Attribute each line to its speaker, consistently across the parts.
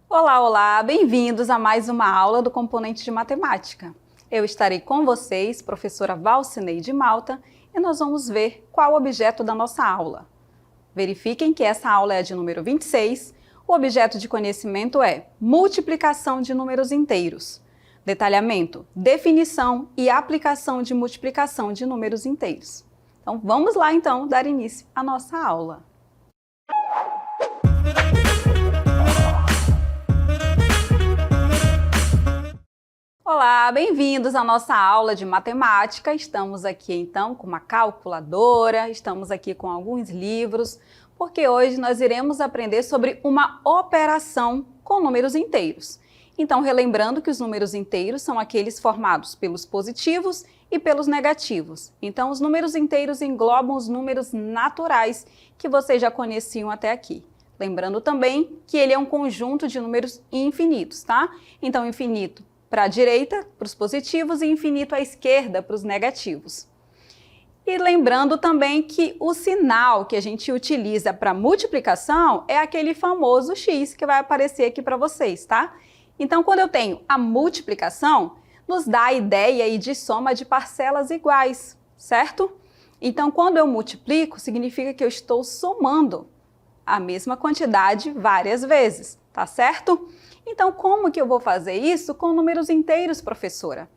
Speaker 1: Olá, olá! Bem-vindos a mais uma aula do Componente de Matemática. Eu estarei com vocês, professora Valcineide Malta, e nós vamos ver qual o objeto da nossa aula. Verifiquem que essa aula é de número 26, o objeto de conhecimento é multiplicação de números inteiros. Detalhamento, definição e aplicação de multiplicação de números inteiros. Então, vamos lá então dar início à nossa aula. Olá, bem-vindos à nossa aula de matemática. Estamos aqui então com uma calculadora, estamos aqui com alguns livros, porque hoje nós iremos aprender sobre uma operação com números inteiros. Então, relembrando que os números inteiros são aqueles formados pelos positivos e pelos negativos. Então, os números inteiros englobam os números naturais que vocês já conheciam até aqui. Lembrando também que ele é um conjunto de números infinitos, tá? Então, infinito para a direita, para os positivos, e infinito à esquerda, para os negativos. E lembrando também que o sinal que a gente utiliza para multiplicação é aquele famoso x que vai aparecer aqui para vocês, tá? Então, quando eu tenho a multiplicação, nos dá a ideia aí de soma de parcelas iguais, certo? Então, quando eu multiplico, significa que eu estou somando a mesma quantidade várias vezes, tá certo? Então, como que eu vou fazer isso com números inteiros, professora?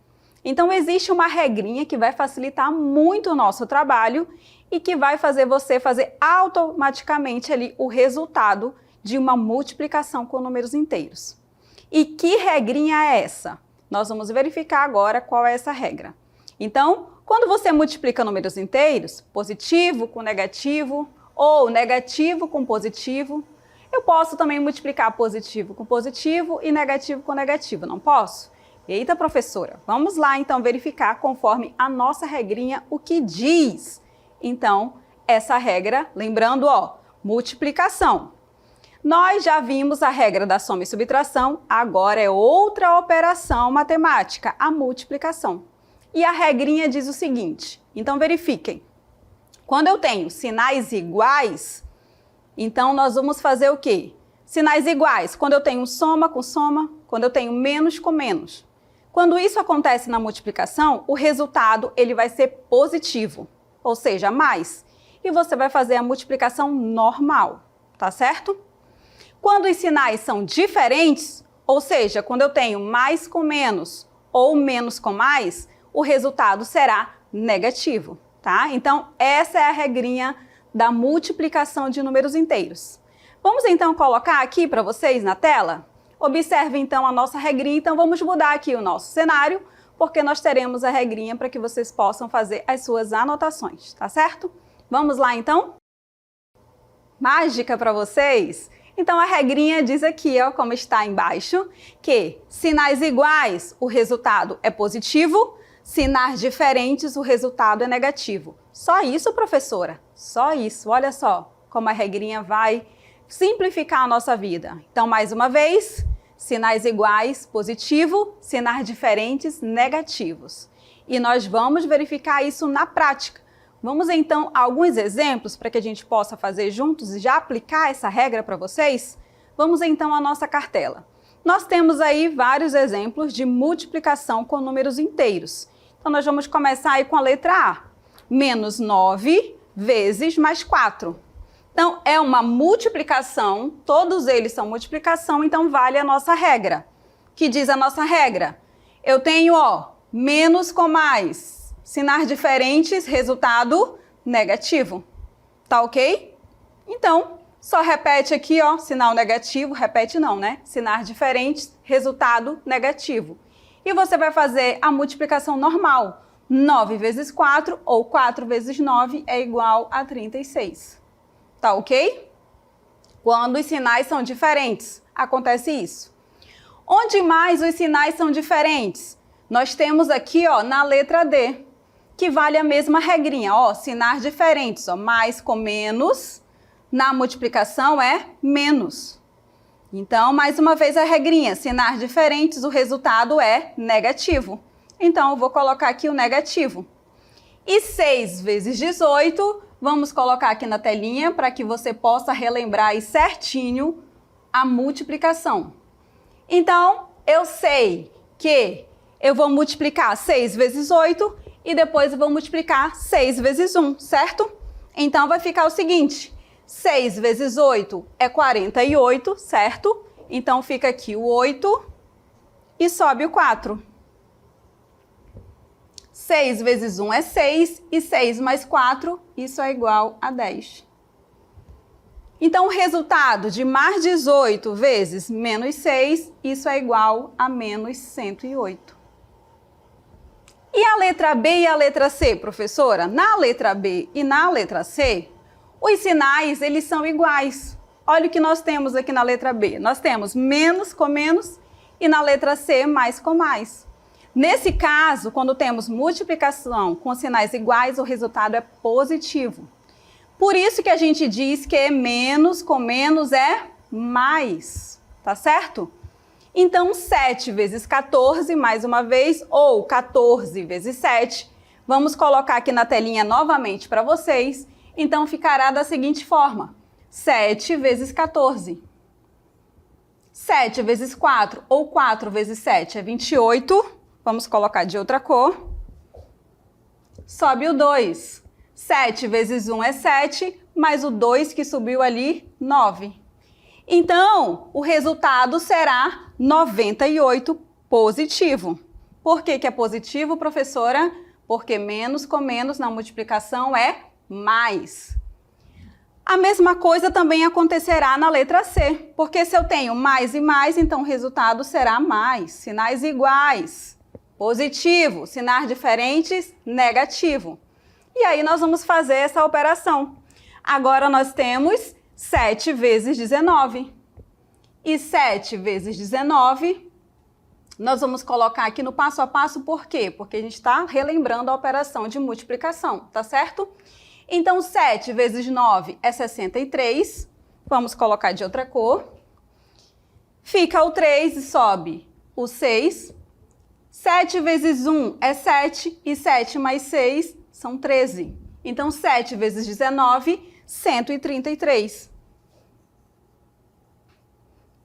Speaker 1: Então, existe uma regrinha que vai facilitar muito o nosso trabalho e que vai fazer você fazer automaticamente ali o resultado de uma multiplicação com números inteiros. E que regrinha é essa? Nós vamos verificar agora qual é essa regra. Então, quando você multiplica números inteiros, positivo com negativo ou negativo com positivo, eu posso também multiplicar positivo com positivo e negativo com negativo, não posso? Eita, professora, vamos lá então verificar conforme a nossa regrinha o que diz. Então, essa regra, lembrando, ó, multiplicação. Nós já vimos a regra da soma e subtração, agora é outra operação matemática, a multiplicação. E a regrinha diz o seguinte, então verifiquem. Quando eu tenho sinais iguais, então nós vamos fazer o quê? Sinais iguais, quando eu tenho soma com soma, quando eu tenho menos com menos. Quando isso acontece na multiplicação, o resultado ele vai ser positivo, ou seja, mais. E você vai fazer a multiplicação normal, tá certo? Quando os sinais são diferentes, ou seja, quando eu tenho mais com menos ou menos com mais, o resultado será negativo, tá? Então, essa é a regrinha da multiplicação de números inteiros. Vamos então colocar aqui para vocês na tela? Observe então a nossa regrinha, então vamos mudar aqui o nosso cenário, porque nós teremos a regrinha para que vocês possam fazer as suas anotações, tá certo? Vamos lá então? Mágica para vocês? Então a regrinha diz aqui, ó, como está embaixo, que sinais iguais, o resultado é positivo, sinais diferentes, o resultado é negativo. Só isso, professora? Só isso. Olha só como a regrinha vai simplificar a nossa vida. Então, mais uma vez, sinais iguais, positivo, sinais diferentes, negativos. E nós vamos verificar isso na prática. Vamos então a alguns exemplos para que a gente possa fazer juntos e já aplicar essa regra para vocês? Vamos então à nossa cartela. Nós temos aí vários exemplos de multiplicação com números inteiros. Então, nós vamos começar aí com a letra A. Menos 9 vezes mais 4. Então, é uma multiplicação, todos eles são multiplicação, então vale a nossa regra. Que diz a nossa regra? Eu tenho, ó, menos com mais, sinais diferentes, resultado negativo. Tá ok? Então, só repete aqui, ó, sinal negativo, repete não, né? Sinais diferentes, resultado negativo. E você vai fazer a multiplicação normal. 9 vezes 4 ou 4 vezes 9 é igual a 36. Tá ok? Quando os sinais são diferentes, acontece isso. Onde mais os sinais são diferentes? Nós temos aqui, ó, na letra D, que vale a mesma regrinha, ó, sinais diferentes, ó, mais com menos, na multiplicação é menos. Então, mais uma vez a regrinha, sinais diferentes, o resultado é negativo. Então, eu vou colocar aqui o negativo. E 6 vezes 18, vamos colocar aqui na telinha para que você possa relembrar aí certinho a multiplicação. Então, eu sei que eu vou multiplicar 6 vezes 8 e depois eu vou multiplicar 6 vezes 1, certo? Então, vai ficar o seguinte, 6 vezes 8 é 48, certo? Então, fica aqui o 8 e sobe o 4. 6 vezes 1 é 6 e 6 mais 4, isso é igual a 10. Então, o resultado de mais 18 vezes menos 6, isso é igual a menos 108. E a letra B e a letra C, professora? Na letra B e na letra C, os sinais, eles são iguais. Olha o que nós temos aqui na letra B. Nós temos menos com menos e na letra C, mais com mais. Nesse caso, quando temos multiplicação com sinais iguais, o resultado é positivo. Por isso que a gente diz que menos com menos é mais, tá certo? Então, 7 vezes 14, mais uma vez, ou 14 vezes 7, vamos colocar aqui na telinha novamente para vocês. Então, ficará da seguinte forma, 7 vezes 14. 7 vezes 4, ou 4 vezes 7 é 28. Vamos colocar de outra cor. Sobe o 2. 7 vezes 1 é 7, mais o 2 que subiu ali, 9. Então, o resultado será 98 positivo. Por que que é positivo, professora? Porque menos com menos na multiplicação é mais. A mesma coisa também acontecerá na letra C, porque se eu tenho mais e mais, então o resultado será mais. Sinais iguais. Positivo, sinais diferentes, negativo. E aí nós vamos fazer essa operação. Agora nós temos 7 vezes 19. E 7 vezes 19, nós vamos colocar aqui no passo a passo, por quê? Porque a gente está relembrando a operação de multiplicação, tá certo? Então, 7 vezes 9 é 63. Vamos colocar de outra cor. Fica o 3 e sobe o 6. 7 vezes 1 é 7 e 7 mais 6 são 13. Então, 7 vezes 19, 133.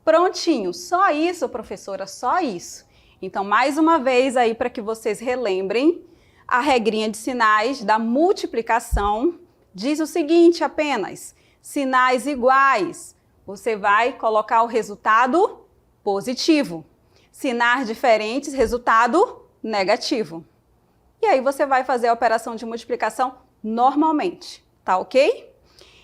Speaker 1: Prontinho. Só isso, professora, só isso. Então, mais uma vez aí para que vocês relembrem, a regrinha de sinais da multiplicação diz o seguinte apenas, sinais iguais, você vai colocar o resultado positivo. Sinais diferentes, resultado negativo. E aí você vai fazer a operação de multiplicação normalmente, tá ok?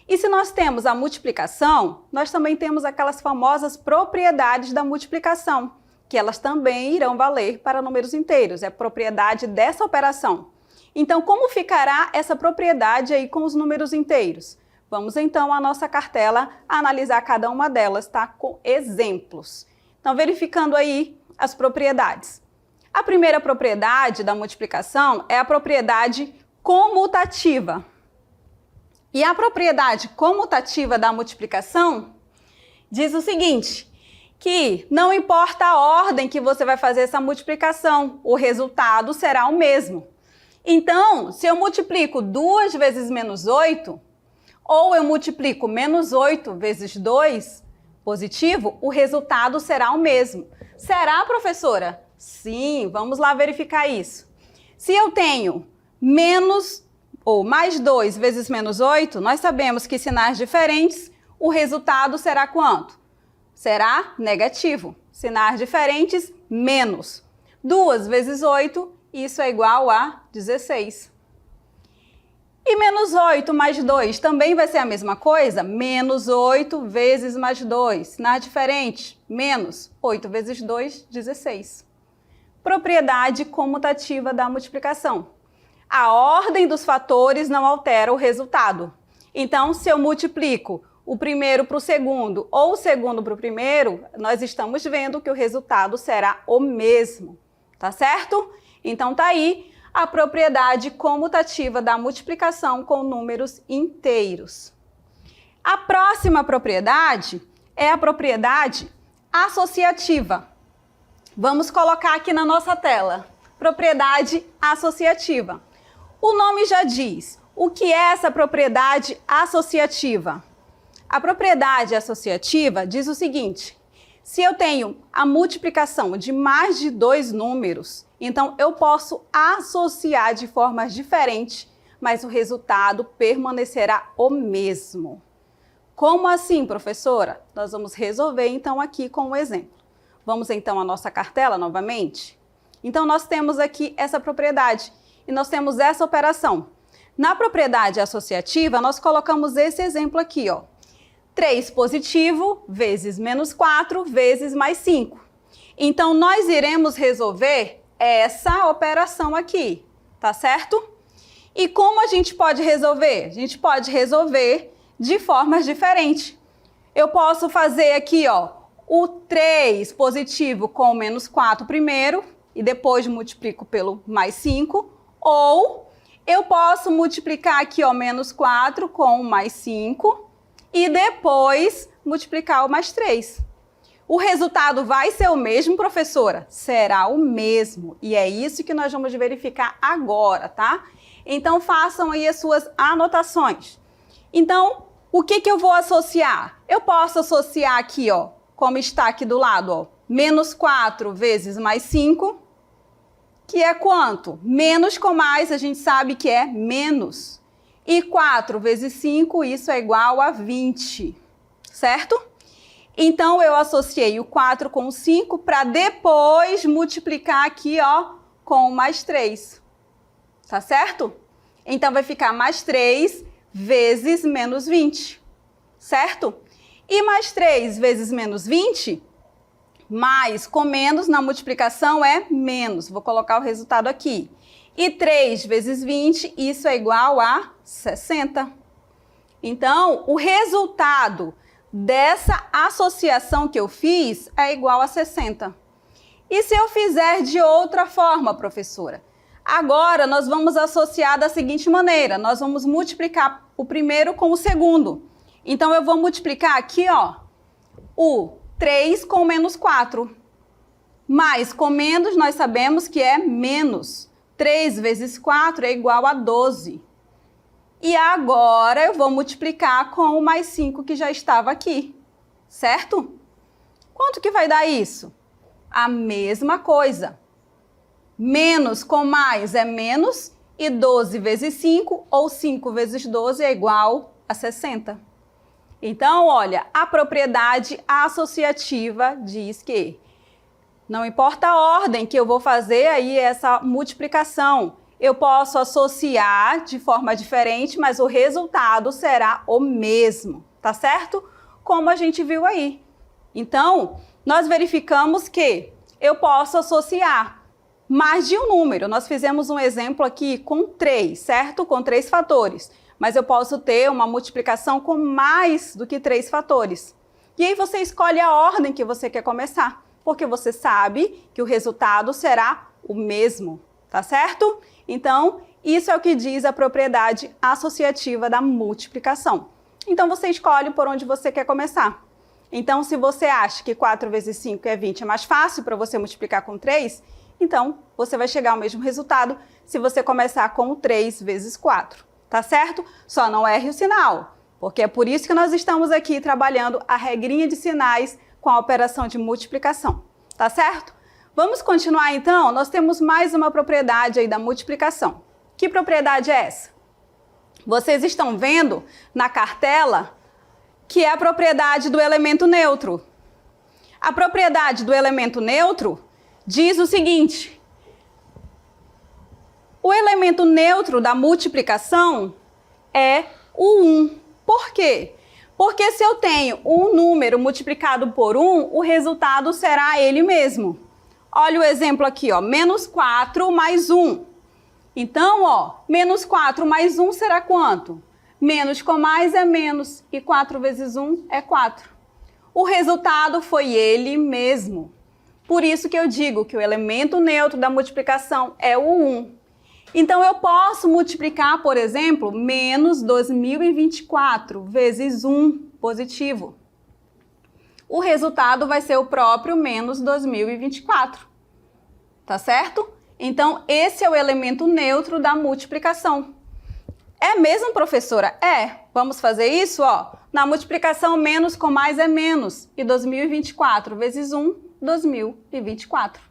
Speaker 1: E se nós temos a multiplicação, nós também temos aquelas famosas propriedades da multiplicação, que elas também irão valer para números inteiros, é propriedade dessa operação. Então, como ficará essa propriedade aí com os números inteiros? Vamos então à nossa cartela analisar cada uma delas, tá? Com exemplos. Então, verificando aí as propriedades. A primeira propriedade da multiplicação é a propriedade comutativa. E a propriedade comutativa da multiplicação diz o seguinte, que não importa a ordem que você vai fazer essa multiplicação, o resultado será o mesmo. Então, se eu multiplico 2 vezes menos 8, ou eu multiplico menos 8 vezes 2, positivo, o resultado será o mesmo. Será, professora? Sim, vamos lá verificar isso. Se eu tenho menos ou mais 2 vezes menos 8, nós sabemos que sinais diferentes, o resultado será quanto? Será negativo. Sinais diferentes, menos. 2 vezes 8, isso é igual a 16. E menos 8 mais 2 também vai ser a mesma coisa? Menos 8 vezes mais 2. Sinais diferentes, menos 8 vezes 2, 16. Propriedade comutativa da multiplicação. A ordem dos fatores não altera o resultado. Então, se eu multiplico o primeiro para o segundo ou o segundo para o primeiro, nós estamos vendo que o resultado será o mesmo, tá certo? Então, tá aí a propriedade comutativa da multiplicação com números inteiros. A próxima propriedade é a propriedade associativa. Vamos colocar aqui na nossa tela. Propriedade associativa. O nome já diz. O que é essa propriedade associativa? A propriedade associativa diz o seguinte: se eu tenho a multiplicação de mais de 2 números, então eu posso associar de formas diferentes, mas o resultado permanecerá o mesmo. Como assim, professora? Nós vamos resolver então aqui com um exemplo. Vamos então à nossa cartela novamente? Então nós temos aqui essa propriedade e nós temos essa operação. Na propriedade associativa, nós colocamos esse exemplo aqui, ó. 3 positivo vezes menos 4 vezes mais 5. Então, nós iremos resolver essa operação aqui, tá certo? E como a gente pode resolver? A gente pode resolver de formas diferentes. Eu posso fazer aqui, ó, o 3 positivo com o menos 4 primeiro e depois multiplico pelo mais 5. Ou eu posso multiplicar aqui, ó, menos 4 com o mais 5 e depois multiplicar o mais 3. O resultado vai ser o mesmo, professora? Será o mesmo. E é isso que nós vamos verificar agora, tá? Então, façam aí as suas anotações. Então, o que eu vou associar? Eu posso associar aqui, ó, como está aqui do lado, ó, menos 4 vezes mais 5, que é quanto? Menos com mais, a gente sabe que é menos. E 4 vezes 5, isso é igual a 20, certo? Então, eu associei o 4 com o 5 para depois multiplicar aqui, ó, com o mais 3. Tá certo? Então, vai ficar mais 3 vezes menos 20, certo? E mais 3 vezes menos 20, mais com menos na multiplicação é menos. Vou colocar o resultado aqui. E 3 vezes 20, isso é igual a 60. Então, o resultado dessa associação que eu fiz é igual a 60. E se eu fizer de outra forma, professora? Agora, nós vamos associar da seguinte maneira. Nós vamos multiplicar o primeiro com o segundo. Então, eu vou multiplicar aqui, ó, o 3 com menos 4. Mais com menos, nós sabemos que é menos. 3 vezes 4 é igual a 12. E agora eu vou multiplicar com o mais 5 que já estava aqui, certo? Quanto que vai dar isso? A mesma coisa. Menos com mais é menos e 12 vezes 5 ou 5 vezes 12 é igual a 60. Então, olha, a propriedade associativa diz que não importa a ordem que eu vou fazer aí essa multiplicação, eu posso associar de forma diferente, mas o resultado será o mesmo, tá certo? Como a gente viu aí. Então, nós verificamos que eu posso associar mais de um número. Nós fizemos um exemplo aqui com 3, certo? Com 3 fatores. Mas eu posso ter uma multiplicação com mais do que 3 fatores. E aí você escolhe a ordem que você quer começar, porque você sabe que o resultado será o mesmo, tá certo? Então, isso é o que diz a propriedade associativa da multiplicação. Então, você escolhe por onde você quer começar. Então, se você acha que 4 vezes 5 é 20 é mais fácil para você multiplicar com 3, então você vai chegar ao mesmo resultado se você começar com o 3 vezes 4, tá certo? Só não erre o sinal, porque é por isso que nós estamos aqui trabalhando a regrinha de sinais com a operação de multiplicação, tá certo? Vamos continuar então? Nós temos mais uma propriedade aí da multiplicação. Que propriedade é essa? Vocês estão vendo na cartela que é a propriedade do elemento neutro. A propriedade do elemento neutro diz o seguinte: o elemento neutro da multiplicação é o 1. Por quê? Porque se eu tenho um número multiplicado por 1, o resultado será ele mesmo. Olha o exemplo aqui, ó, menos 4 mais 1. Então, ó, menos 4 mais 1 será quanto? Menos com mais é menos, e 4 vezes 1 é 4. O resultado foi ele mesmo. Por isso que eu digo que o elemento neutro da multiplicação é o 1. Então, eu posso multiplicar, por exemplo, menos 2024 vezes 1 positivo. O resultado vai ser o próprio menos 2024. Tá certo? Então, esse é o elemento neutro da multiplicação. É mesmo, professora? É. Vamos fazer isso, ó. Na multiplicação, menos com mais é menos. E 2024 vezes 1, 2024.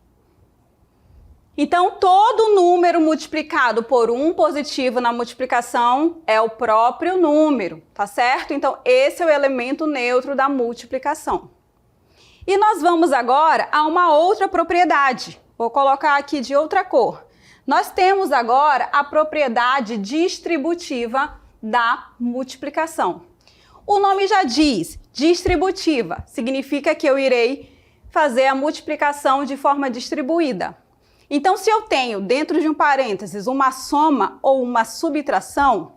Speaker 1: Então, todo número multiplicado por um positivo na multiplicação é o próprio número, tá certo? Então, esse é o elemento neutro da multiplicação. E nós vamos agora a uma outra propriedade. Vou colocar aqui de outra cor. Nós temos agora a propriedade distributiva da multiplicação. O nome já diz, distributiva, significa que eu irei fazer a multiplicação de forma distribuída. Então, se eu tenho dentro de um parênteses uma soma ou uma subtração,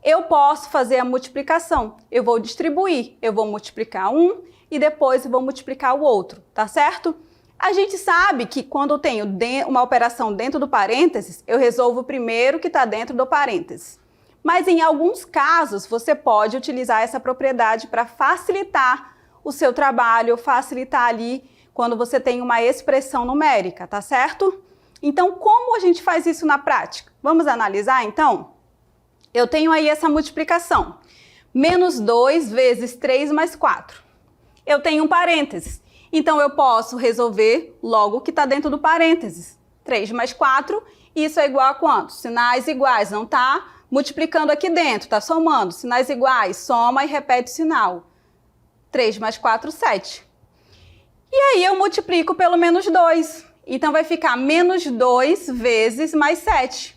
Speaker 1: eu posso fazer a multiplicação. Eu vou distribuir, eu vou multiplicar um e depois eu vou multiplicar o outro, tá certo? A gente sabe que quando eu tenho uma operação dentro do parênteses, eu resolvo o primeiro que está dentro do parênteses. Mas em alguns casos, você pode utilizar essa propriedade para facilitar o seu trabalho, facilitar ali quando você tem uma expressão numérica, tá certo? Então, como a gente faz isso na prática? Vamos analisar, então? Eu tenho aí essa multiplicação. Menos 2 vezes 3 mais 4. Eu tenho um parênteses. Então, eu posso resolver logo o que está dentro do parênteses. 3 mais 4, isso é igual a quanto? Sinais iguais, não está multiplicando aqui dentro, está somando. Sinais iguais, soma e repete o sinal. 3 mais 4, 7. E aí, eu multiplico pelo menos 2. Então, vai ficar menos 2 vezes mais 7.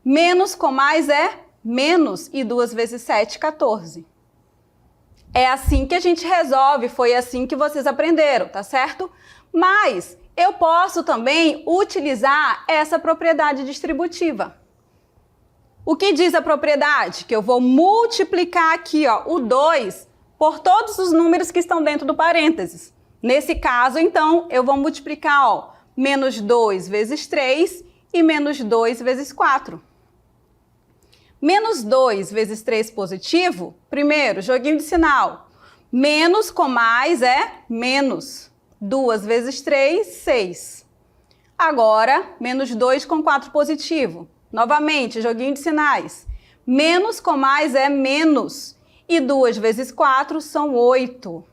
Speaker 1: Menos com mais é menos, e 2 vezes 7, 14. É assim que a gente resolve, foi assim que vocês aprenderam, tá certo? Mas eu posso também utilizar essa propriedade distributiva. O que diz a propriedade? Que eu vou multiplicar aqui, ó, o 2 por todos os números que estão dentro do parênteses. Nesse caso, então, eu vou multiplicar, ó, menos 2 vezes 3 e menos 2 vezes 4. Menos 2 vezes 3 positivo, primeiro, joguinho de sinal. Menos com mais é menos. 2 vezes 3, 6. Agora, menos 2 com 4 positivo. Novamente, joguinho de sinais. Menos com mais é menos. E 2 vezes 4 são 8.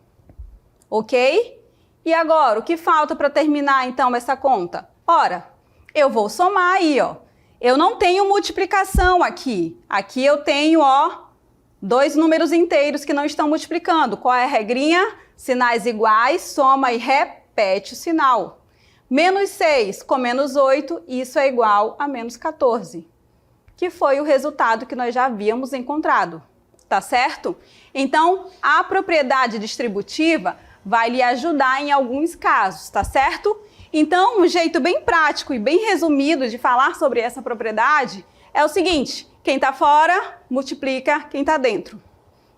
Speaker 1: Ok? E agora, o que falta para terminar, então, essa conta? Ora, eu vou somar aí, ó. Eu não tenho multiplicação aqui. Aqui eu tenho, ó, dois números inteiros que não estão multiplicando. Qual é a regrinha? Sinais iguais, soma e repete o sinal. Menos 6 com menos 8, isso é igual a menos 14. Que foi o resultado que nós já havíamos encontrado. Tá certo? Então, a propriedade distributiva vai lhe ajudar em alguns casos, tá certo? Então, um jeito bem prático e bem resumido de falar sobre essa propriedade é o seguinte: quem está fora multiplica quem está dentro.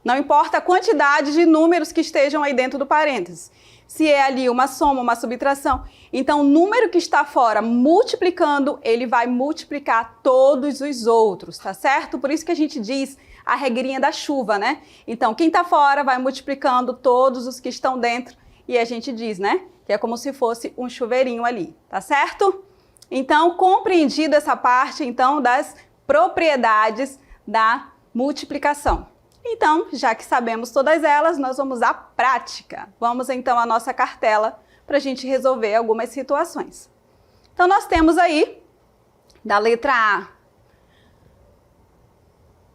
Speaker 1: Não importa a quantidade de números que estejam aí dentro do parênteses. Se é ali uma soma, uma subtração, então o número que está fora multiplicando, ele vai multiplicar todos os outros, tá certo? Por isso que a gente diz a regrinha da chuva, né? Então, quem está fora vai multiplicando todos os que estão dentro e a gente diz, né? Que é como se fosse um chuveirinho ali, tá certo? Então, compreendida essa parte, então, das propriedades da multiplicação. Então, já que sabemos todas elas, nós vamos à prática. Vamos, então, à nossa cartela para a gente resolver algumas situações. Então, nós temos aí, da letra A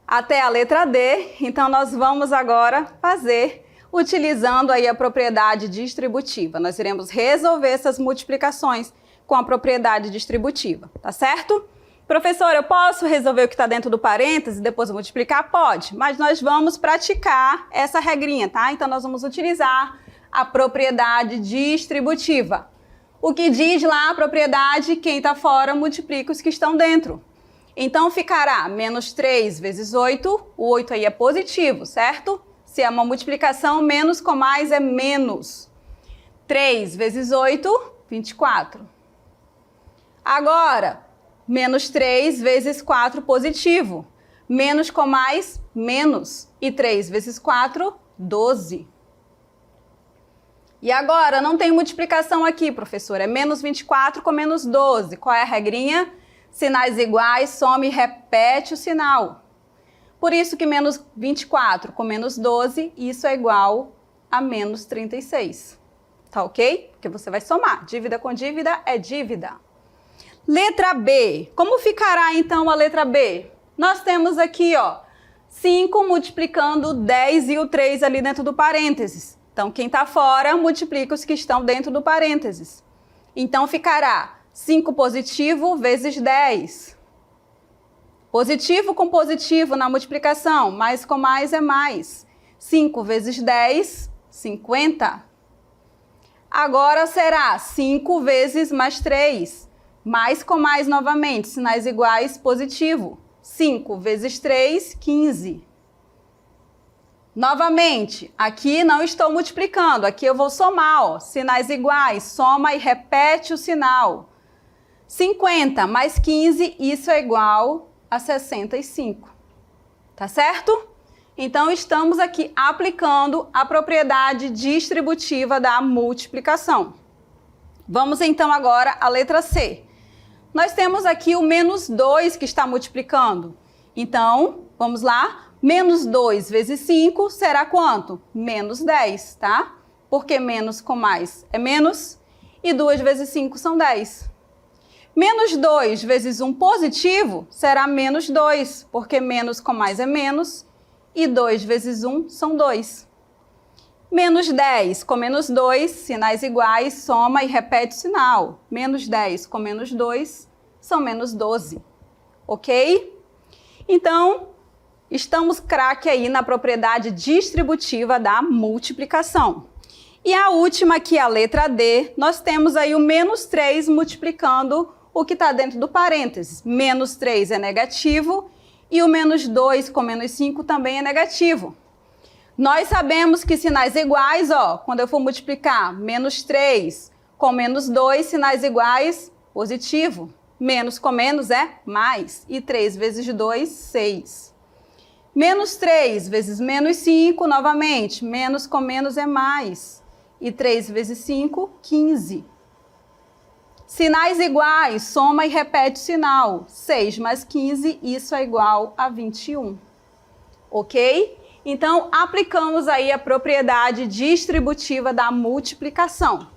Speaker 1: até a letra D, então nós vamos agora fazer utilizando aí a propriedade distributiva. Nós iremos resolver essas multiplicações com a propriedade distributiva, tá certo? Professor, eu posso resolver o que está dentro do parênteses e depois multiplicar? Pode, mas nós vamos praticar essa regrinha, tá? Então, nós vamos utilizar a propriedade distributiva. O que diz lá a propriedade, quem está fora multiplica os que estão dentro. Então, ficará menos 3 vezes 8, o 8 aí é positivo, certo? Se é uma multiplicação, menos com mais é menos. 3 vezes 8, 24. Agora, menos 3 vezes 4 positivo. Menos com mais, menos. E 3 vezes 4, 12. E agora, não tem multiplicação aqui, professor. É menos 24 com menos 12. Qual é a regrinha? Sinais iguais, soma e repete o sinal. Por isso que menos 24 com menos 12, isso é igual a menos 36. Tá ok? Porque você vai somar. Dívida com dívida é dívida. Letra B. Como ficará então a letra B? Nós temos aqui, ó, 5 multiplicando 10 e o 3 ali dentro do parênteses. Então, quem está fora, multiplica os que estão dentro do parênteses. Então, ficará 5 positivo vezes 10. Positivo com positivo na multiplicação, mais com mais é mais. 5 vezes 10, 50. Agora será 5 vezes mais 3. Mais com mais novamente, sinais iguais, positivo. 5 vezes 3, 15. Novamente, aqui não estou multiplicando, aqui eu vou somar, ó, sinais iguais, soma e repete o sinal. 50 mais 15, isso é igual a 65. Tá certo? Então, estamos aqui aplicando a propriedade distributiva da multiplicação. Vamos então agora à letra C. Nós temos aqui o menos 2 que está multiplicando. Então, vamos lá. Menos 2 vezes 5 será quanto? Menos 10, tá? Porque menos com mais é menos. E 2 vezes 5 são 10. Menos 2 vezes 1 positivo será menos 2. Porque menos com mais é menos. E 2 vezes 1 são 2. Menos 10 com menos 2, sinais iguais, soma e repete o sinal. Menos 10 com menos 2 são menos 12. Ok? Então, estamos craque aí na propriedade distributiva da multiplicação. E a última aqui, a letra D, nós temos aí o menos 3 multiplicando o que está dentro do parênteses. Menos 3 é negativo e o menos 2 com menos 5 também é negativo. Nós sabemos que sinais iguais, ó, quando eu for multiplicar menos 3 com menos 2, sinais iguais, positivo. Menos com menos é mais. E 3 vezes 2, 6. Menos 3 vezes menos 5, novamente. Menos com menos é mais. E 3 vezes 5, 15. Sinais iguais, soma e repete o sinal. 6 mais 15, isso é igual a 21. Ok? Então, aplicamos aí a propriedade distributiva da multiplicação.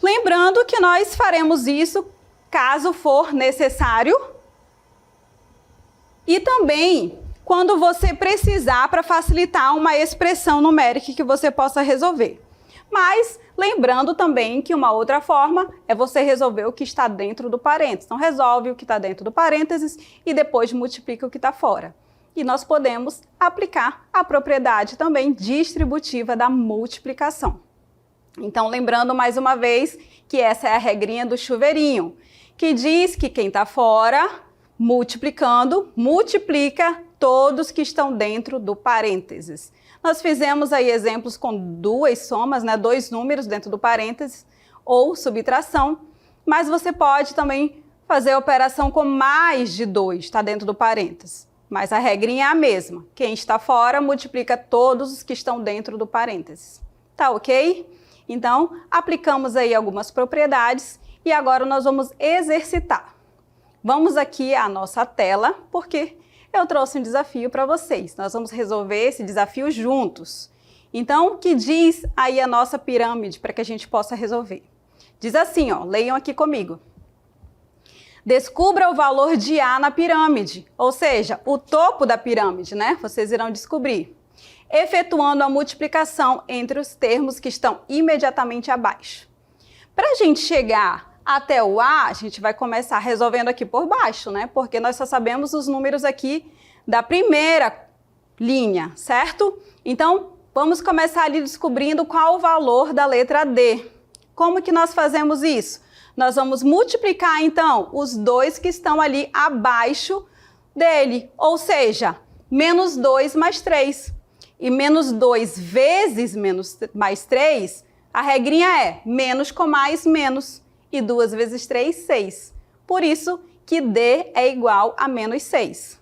Speaker 1: Lembrando que nós faremos isso caso for necessário. E também quando você precisar para facilitar uma expressão numérica que você possa resolver. Mas lembrando também que uma outra forma é você resolver o que está dentro do parênteses. Então, resolve o que está dentro do parênteses e depois multiplica o que está fora. E nós podemos aplicar a propriedade também distributiva da multiplicação. Então, lembrando mais uma vez que essa é a regrinha do chuveirinho, que diz que quem está fora, multiplicando, multiplica todos que estão dentro do parênteses. Nós fizemos aí exemplos com duas somas, né, 2 números dentro do parênteses, ou subtração, mas você pode também fazer a operação com mais de 2, tá, dentro do parênteses. Mas a regrinha é a mesma. Quem está fora multiplica todos os que estão dentro do parênteses. Tá ok? Então, aplicamos aí algumas propriedades e agora nós vamos exercitar. Vamos aqui à nossa tela, porque eu trouxe um desafio para vocês. Nós vamos resolver esse desafio juntos. Então, o que diz aí a nossa pirâmide para que a gente possa resolver? Diz assim, ó, leiam aqui comigo. Descubra o valor de A na pirâmide, ou seja, o topo da pirâmide, né? Vocês irão descobrir, efetuando a multiplicação entre os termos que estão imediatamente abaixo. Para a gente chegar até o A, a gente vai começar resolvendo aqui por baixo, né? Porque nós só sabemos os números aqui da primeira linha, certo? Então, vamos começar ali descobrindo qual o valor da letra D. Como que nós fazemos isso? Nós vamos multiplicar, então, os 2 que estão ali abaixo dele, ou seja, menos 2 mais 3. E menos 2 vezes mais 3, a regrinha é menos com mais, menos. E 2 vezes 3, 6. Por isso que D é igual a menos 6.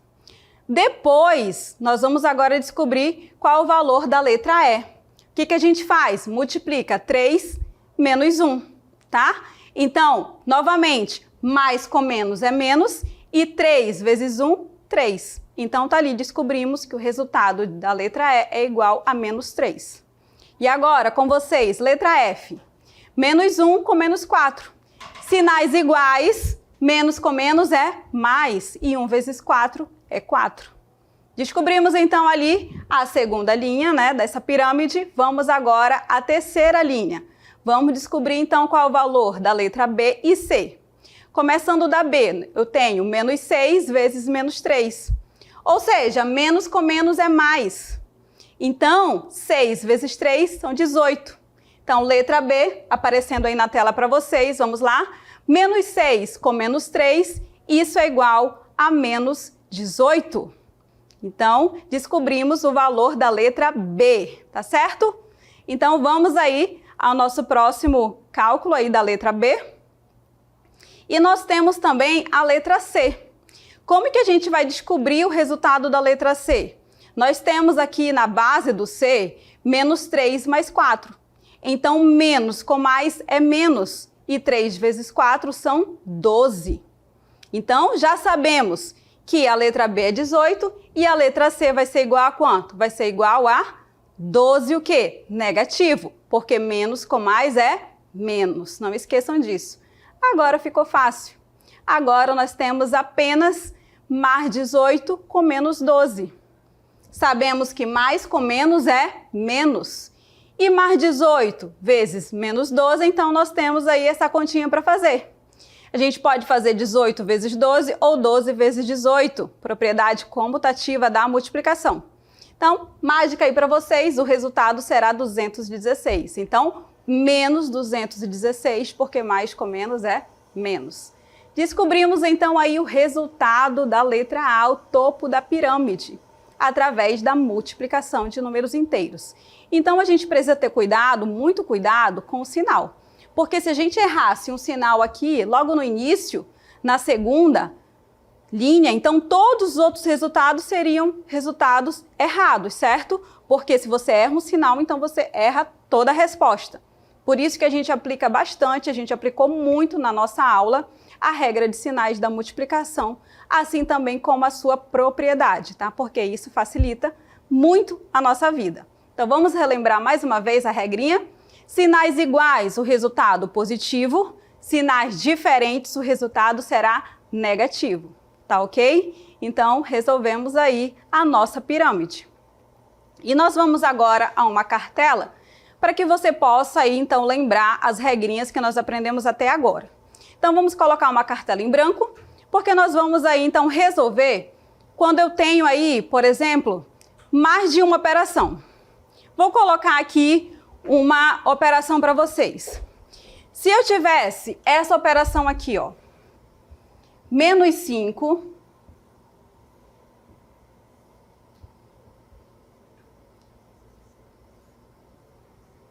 Speaker 1: Depois, nós vamos agora descobrir qual o valor da letra E. que a gente faz? Multiplica 3 menos 1, tá? Então, novamente, mais com menos é menos e 3 vezes 1, 3. Então, tá ali, descobrimos que o resultado da letra E é igual a menos 3. E agora, com vocês, letra F. Menos 1 com menos 4. Sinais iguais, menos com menos é mais, e 1 vezes 4 é 4. Descobrimos, então, ali a segunda linha, né, dessa pirâmide. Vamos agora à terceira linha. Vamos descobrir, então, qual é o valor da letra B e C. Começando da B, eu tenho menos 6 vezes menos 3. Ou seja, menos com menos é mais. Então, 6 vezes 3 são 18. Então, letra B, aparecendo aí na tela para vocês, vamos lá. Menos 6 com menos 3, isso é igual a menos 18. Então, descobrimos o valor da letra B, tá certo? Então, vamos aí ao nosso próximo cálculo aí da letra B. E nós temos também a letra C. Como que a gente vai descobrir o resultado da letra C? Nós temos aqui na base do C, menos 3 mais 4. Então, menos com mais é menos. E 3 vezes 4 são 12. Então, já sabemos que a letra B é 18 e a letra C vai ser igual a quanto? Vai ser igual a 12 o quê? Negativo, porque menos com mais é menos. Não esqueçam disso. Agora ficou fácil. Agora nós temos apenas mais 18 com menos 12. Sabemos que mais com menos é menos. E mais 18 vezes menos 12, então nós temos aí essa continha para fazer. A gente pode fazer 18 vezes 12 ou 12 vezes 18, propriedade comutativa da multiplicação. Então, mágica aí para vocês, o resultado será 216. Então, menos 216, porque mais com menos é menos. Descobrimos então aí o resultado da letra A, o topo da pirâmide, através da multiplicação de números inteiros. Então a gente precisa ter cuidado, muito cuidado com o sinal. Porque se a gente errasse um sinal aqui, logo no início, na segunda linha, então todos os outros resultados seriam resultados errados, certo? Porque se você erra um sinal, então você erra toda a resposta. Por isso que a gente aplica bastante, a gente aplicou muito na nossa aula a regra de sinais da multiplicação, assim também como a sua propriedade, tá? Porque isso facilita muito a nossa vida. Então vamos relembrar mais uma vez a regrinha. Sinais iguais, o resultado positivo. Sinais diferentes, o resultado será negativo, tá ok? Então resolvemos aí a nossa pirâmide. E nós vamos agora a uma cartela para que você possa aí então lembrar as regrinhas que nós aprendemos até agora. Então vamos colocar uma cartela em branco, porque nós vamos aí então resolver quando eu tenho aí, por exemplo, mais de uma operação. Vou colocar aqui uma operação para vocês. Se eu tivesse essa operação aqui, ó, menos 5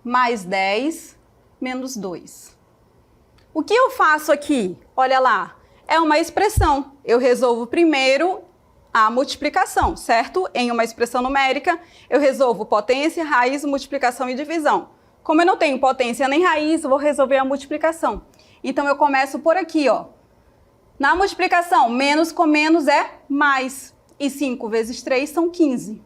Speaker 1: mais 10 menos 2. O que eu faço aqui? Olha lá, é uma expressão. Eu resolvo primeiro a multiplicação, certo? Em uma expressão numérica, eu resolvo potência, raiz, multiplicação e divisão. Como eu não tenho potência nem raiz, eu vou resolver a multiplicação. Então, eu começo por aqui, ó. Na multiplicação, menos com menos é mais. E 5 vezes 3 são 15.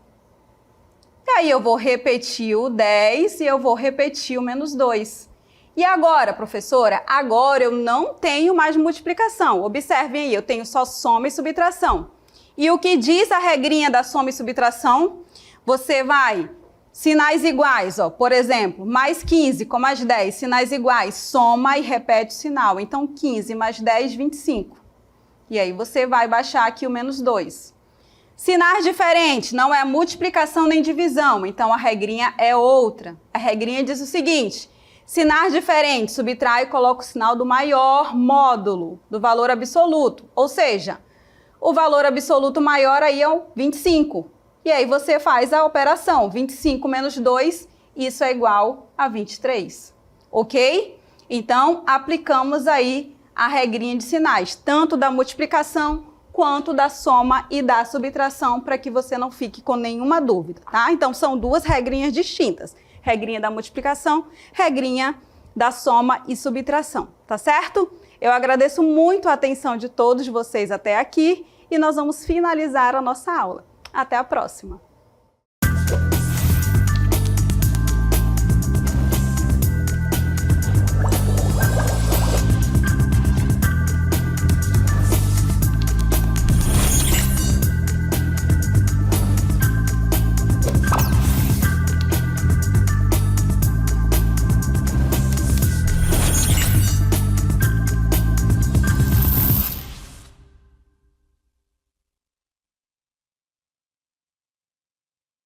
Speaker 1: E aí, eu vou repetir o 10 e eu vou repetir o menos 2. E agora, professora? Agora eu não tenho mais multiplicação. Observem aí, eu tenho só soma e subtração. E o que diz a regrinha da soma e subtração? Você vai, sinais iguais, ó, por exemplo, mais 15 com mais 10, sinais iguais, soma e repete o sinal. Então, 15 mais 10, 25. E aí você vai baixar aqui o menos 2. Sinais diferentes, não é multiplicação nem divisão, então a regrinha é outra. A regrinha diz o seguinte: sinais diferentes, subtrai e coloca o sinal do maior módulo do valor absoluto. Ou seja, o valor absoluto maior aí é o 25. E aí você faz a operação 25 menos 2, isso é igual a 23. Ok? Então, aplicamos aí a regrinha de sinais, tanto da multiplicação quanto da soma e da subtração, para que você não fique com nenhuma dúvida, tá? Então, são duas regrinhas distintas. regrinha da multiplicação, regrinha da soma e subtração, tá certo? Eu agradeço muito a atenção de todos vocês até aqui e nós vamos finalizar a nossa aula. Até a próxima!